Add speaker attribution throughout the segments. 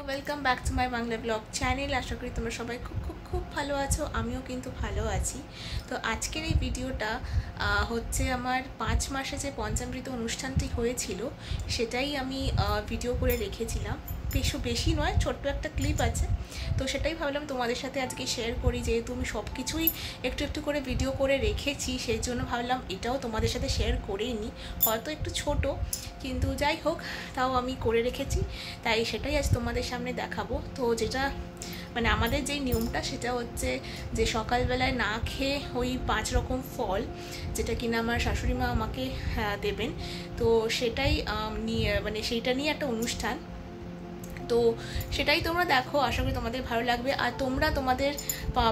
Speaker 1: Welcome back to my Bangla blog channel. আশা করি তোমরা সবাই খুব খুব খুব ভালো আছো, আমিও কিন্তু ভালো আছি। তো আজকের এই ভিডিওটা হচ্ছে আমার 5 মাসে যে পঞ্চামৃত অনুষ্ঠানটি হয়েছিল সেটাই আমি ভিডিও করে রেখেছিলাম। বেশি নয়, ছোট্ট একটা ক্লিপ আছে, তো সেটাই ভাবলাম তোমাদের সাথে আজকে শেয়ার করি। যেহেতু আমি সব কিছুই একটু একটু করে ভিডিও করে রেখেছি, সেই জন্য ভাবলাম এটাও তোমাদের সাথে শেয়ার করেই নিই। হয়তো একটু ছোট, কিন্তু যাই হোক, তাও আমি করে রেখেছি, তাই সেটাই আজ তোমাদের সামনে দেখাবো। তো যেটা মানে আমাদের যেই নিয়মটা সেটা হচ্ছে যে সকালবেলায় না খেয়ে ওই 5 রকম ফল, যেটা কিনা আমার শাশুড়ি মা আমাকে দেবেন, তো সেটাই নিয়ে মানে সেইটা নিয়ে একটা অনুষ্ঠান। তো সেটাই তোমরা দেখো, আশা করি তোমাদের ভালো লাগবে। আর তোমরা তোমাদের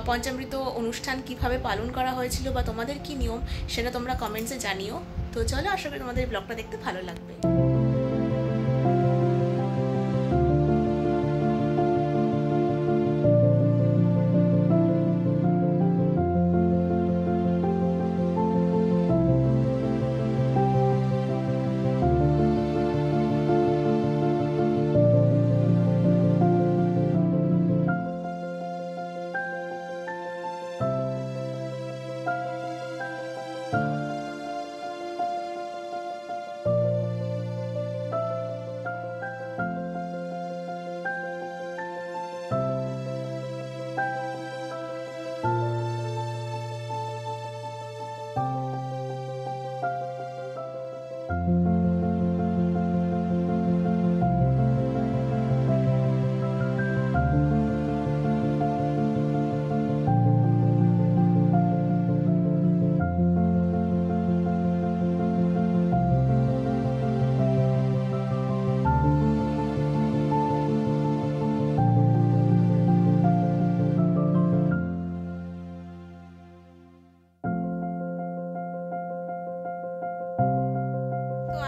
Speaker 1: পঞ্চামৃত অনুষ্ঠান কিভাবে পালন করা হয়েছিল বা তোমাদের কি নিয়ম সেটা তোমরা কমেন্টসে জানিও। তো চলো, আশা করি তোমাদের ব্লগটা দেখতে ভালো লাগবে।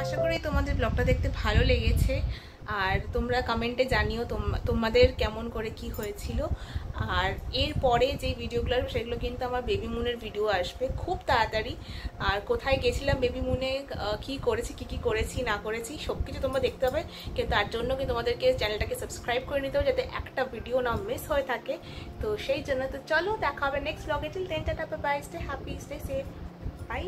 Speaker 1: আশা করি তোমাদের ব্লগটা দেখতে ভালো লেগেছে, আর তোমরা কমেন্টে জানিও তোমাদের কেমন করে কি হয়েছিল। আর এর পরে যে ভিডিওগুলো আসবে সেগুলো কিন্তু আমার বেবি মুনের ভিডিও আসবে খুব তাড়াতাড়ি। আর কোথায় গেছিলাম বেবি মুনে, কি করেছি, কি করেছি না করেছি সব কিছু তোমরা দেখতে হবে। কিন্তু তার জন্য কিন্তু তোমাদেরকে চ্যানেলটাকে সাবস্ক্রাইব করে নিতে হবে, যাতে একটা ভিডিও না মিস হয়ে থাকে। তো সেই জন্য তো চলো, দেখা হবে নেক্সট ব্লগে। টিল দেন টাটা, bye bye, stay happy, stay safe, by.